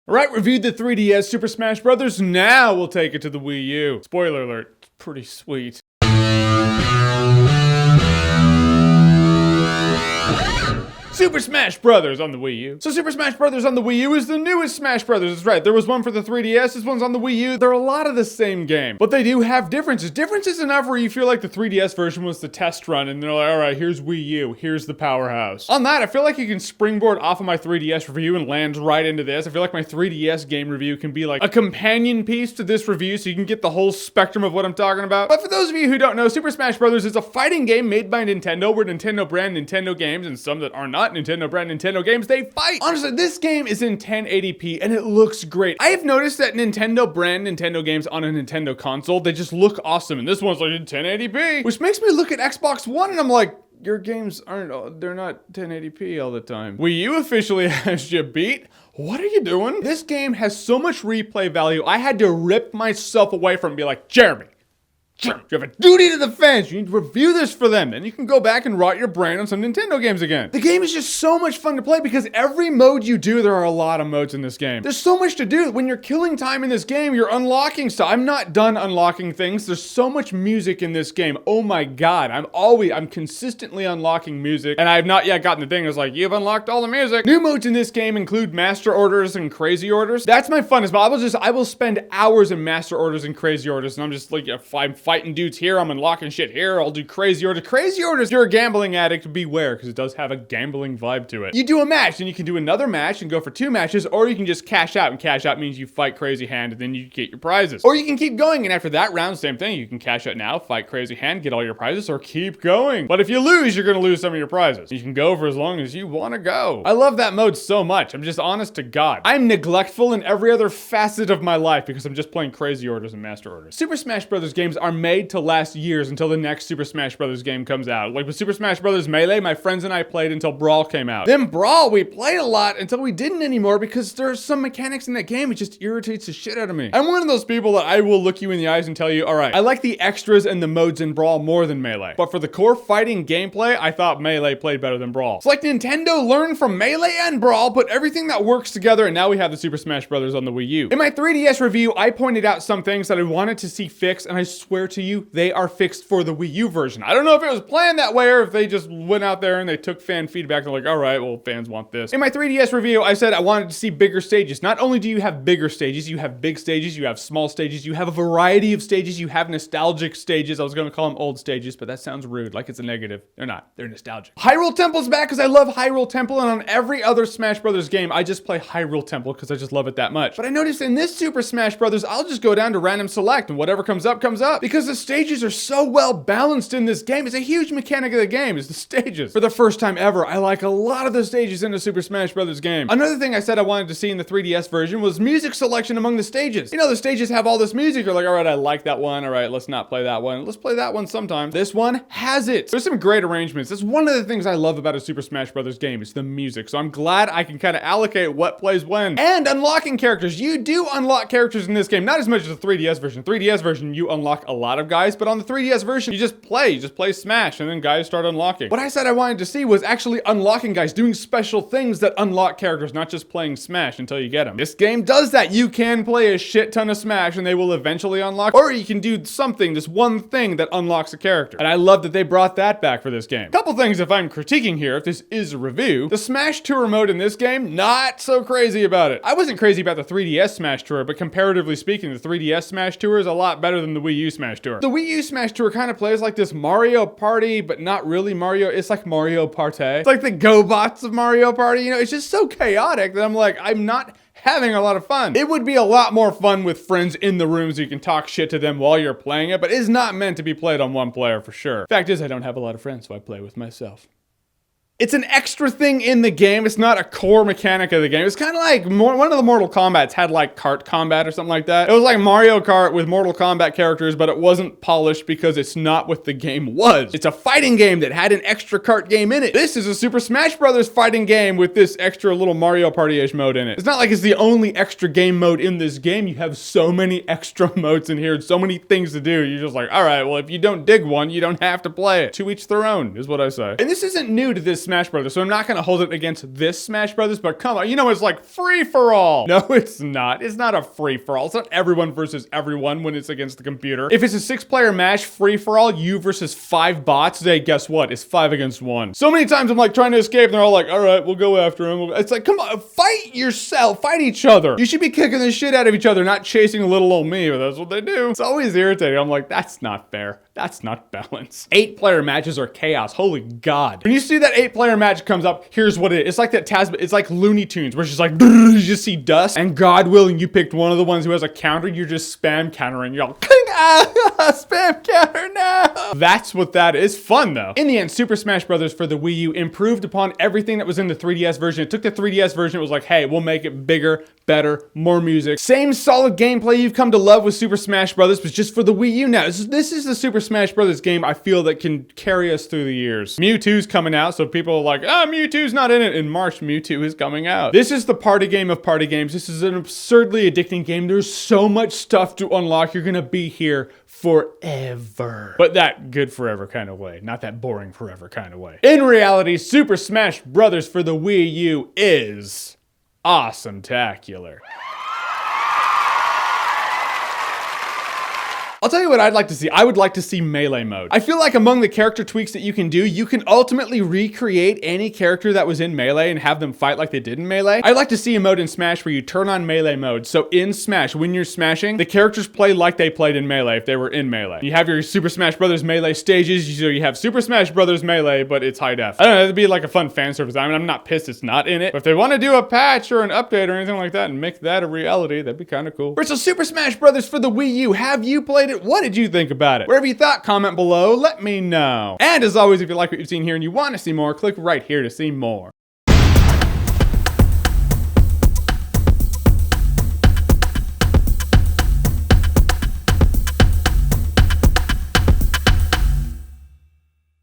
Alright, reviewed the 3DS Super Smash Bros. Now we'll take it to the Wii U. Spoiler alert, it's pretty sweet. Super Smash Bros. On the Wii U. So Super Smash Bros. On the Wii U is the newest Smash Bros. That's right, there was one for the 3DS, this one's on the Wii U. They're a lot of the same game, but they do have differences. Differences enough where you feel like the 3DS version was the test run and they're like, alright, here's Wii U, here's the powerhouse. On that, I feel like you can springboard off of my 3DS review and land right into this. I feel like my 3DS game review can be like a companion piece to this review so you can get the whole spectrum of what I'm talking about. But for those of you who don't know, Super Smash Bros. Is a fighting game made by Nintendo where Nintendo brand Nintendo games and some that are not Nintendo brand Nintendo games, they fight. Honestly, this game is in 1080p and it looks great. I have noticed that Nintendo brand Nintendo games on a Nintendo console, they just look awesome. And this one's like in 1080p, which makes me look at Xbox One and I'm like, your games they're not 1080p all the time. Wii U officially has you beat. What are you doing? This game has so much replay value. I had to rip myself away from it and be like, Jeremy, you have a duty to the fans. You need to review this for them. Then you can go back and rot your brain on some Nintendo games again. The game is just so much fun to play because every mode you do, there are a lot of modes in this game. There's so much to do. When you're killing time in this game, you're unlocking stuff. I'm not done unlocking things. There's so much music in this game. Oh my God. I'm consistently unlocking music and I have not yet gotten the thing that's like, you've unlocked all the music. New modes in this game include master orders and crazy orders. That's my funnest, but I will spend hours in master orders and crazy orders and I'm just like, if I'm fighting dudes here, I'm unlocking shit here, I'll do crazy orders. Crazy orders, you're a gambling addict, beware, because it does have a gambling vibe to it. You do a match, and you can do another match and go for 2 matches, or you can just cash out, and cash out means you fight crazy hand, and then you get your prizes. Or you can keep going, and after that round, same thing, you can cash out now, fight crazy hand, get all your prizes, or keep going. But if you lose, you're gonna lose some of your prizes. You can go for as long as you wanna go. I love that mode so much, I'm just honest to God. I'm neglectful in every other facet of my life because I'm just playing crazy orders and master orders. Super Smash Bros. Games are made to last years until the next Super Smash Bros. Game comes out. Like with Super Smash Bros. Melee, my friends and I played until Brawl came out. Then Brawl, we played a lot until we didn't anymore because there's some mechanics in that game, it just irritates the shit out of me. I'm one of those people that I will look you in the eyes and tell you, alright, I like the extras and the modes in Brawl more than Melee. But for the core fighting gameplay, I thought Melee played better than Brawl. It's like Nintendo learned from Melee and Brawl, put everything that works together, and now we have the Super Smash Bros. On the Wii U. In my 3DS review, I pointed out some things that I wanted to see fixed, and I swear to you, they are fixed for the Wii U version. I don't know if it was planned that way or if they just went out there and they took fan feedback and they're like, all right, well, fans want this. In my 3DS review, I said I wanted to see bigger stages. Not only do you have bigger stages, you have big stages, you have small stages, you have a variety of stages, you have nostalgic stages. I was going to call them old stages, but that sounds rude, like it's a negative. They're not. They're nostalgic. Hyrule Temples back because I love Hyrule Temple, and on every other Smash Brothers game, I just play Hyrule Temple because I just love it that much. But I noticed in this Super Smash Brothers, I'll just go down to random select and whatever comes up, comes up. Because the stages are so well balanced in this game. It's a huge mechanic of the game, is the stages. For the first time ever, I like a lot of the stages in the Super Smash Bros. Game. Another thing I said I wanted to see in the 3DS version was music selection among the stages. You know, the stages have all this music. You're like, all right, I like that one. All right, let's not play that one. Let's play that one sometime. This one has it. There's some great arrangements. That's one of the things I love about a Super Smash Bros. Game is the music. So I'm glad I can kind of allocate what plays when. And unlocking characters. You do unlock characters in this game, not as much as the 3DS version. 3DS version, you unlock a lot of guys, but on the 3DS version, you just play Smash, and then guys start unlocking. What I said I wanted to see was actually unlocking guys, doing special things that unlock characters, not just playing Smash until you get them. This game does that. You can play a shit ton of Smash and they will eventually unlock, or you can do something, this one thing that unlocks a character. And I love that they brought that back for this game. Couple things if I'm critiquing here, if this is a review, the Smash Tour mode in this game, not so crazy about it. I wasn't crazy about the 3DS Smash Tour, but comparatively speaking, the 3DS Smash Tour is a lot better than the Wii U Smash Tour. The Wii U Smash Tour kind of plays like this Mario Party, but not really Mario. It's like Mario Party. It's like the GoBots of Mario Party. You know, it's just so chaotic that I'm like, I'm not having a lot of fun. It would be a lot more fun with friends in the room so you can talk shit to them while you're playing it, but it's not meant to be played on one player for sure. Fact is, I don't have a lot of friends, so I play with myself. It's an extra thing in the game. It's not a core mechanic of the game. It's kind of like one of the Mortal Kombats had like kart combat or something like that. It was like Mario Kart with Mortal Kombat characters, but it wasn't polished because it's not what the game was. It's a fighting game that had an extra kart game in it. This is a Super Smash Bros. Fighting game with this extra little Mario Party-ish mode in it. It's not like it's the only extra game mode in this game. You have so many extra modes in here and so many things to do. You're just like, all right, well, if you don't dig one, you don't have to play it. To each their own, is what I say. And this isn't new to this Smash Brothers, so I'm not gonna hold it against this Smash Brothers, but come on, you know, it's like free for all. No, it's not. It's not a free for all. It's not everyone versus everyone when it's against the computer. If it's a 6-player match, free for all, you versus 5 bots, hey, guess what? It's 5 against 1. So many times I'm like trying to escape and they're all like, all right, we'll go after him. It's like, come on, fight yourself, fight each other. You should be kicking the shit out of each other, not chasing little old me, but that's what they do. It's always irritating. I'm like, that's not fair. That's not balance. 8-player matches are chaos. Holy God. When you see that 8-player match comes up, here's what it is. It's like that it's like Looney Tunes, where it's just like, you just see dust, and God willing, you picked one of the ones who has a counter, you're just spam countering. You're all, spam counter, no. That's what that is. Fun though. In the end, Super Smash Bros. For the Wii U improved upon everything that was in the 3DS version. It took the 3DS version, it was like, hey, we'll make it bigger, better, more music. Same solid gameplay you've come to love with Super Smash Bros., but just for the Wii U now. This is the Super Smash Bros. Game I feel that can carry us through the years. Mewtwo's coming out, so people are like, Mewtwo's not in it. In March, Mewtwo is coming out. This is the party game of party games. This is an absurdly addicting game. There's so much stuff to unlock. You're gonna be here forever. But that good forever kind of way, not that boring forever kind of way. In reality, Super Smash Bros. For the Wii U is awesome-tacular. I'll tell you what I'd like to see. I would like to see melee mode. I feel like among the character tweaks that you can do, you can ultimately recreate any character that was in Melee and have them fight like they did in Melee. I'd like to see a mode in Smash where you turn on Melee mode. So in Smash, when you're smashing, the characters play like they played in Melee if they were in Melee. You have your Super Smash Bros. Melee stages, so you have Super Smash Bros. Melee, but it's high def. I don't know, it'd be like a fun fan service. I mean, I'm not pissed it's not in it, but if they want to do a patch or an update or anything like that and make that a reality, that'd be kind of cool. So Super Smash Bros. For the Wii U, have you played it? What did you think about it? Whatever you thought, comment below, let me know. And as always, if you like what you've seen here and you want to see more, click right here to see more.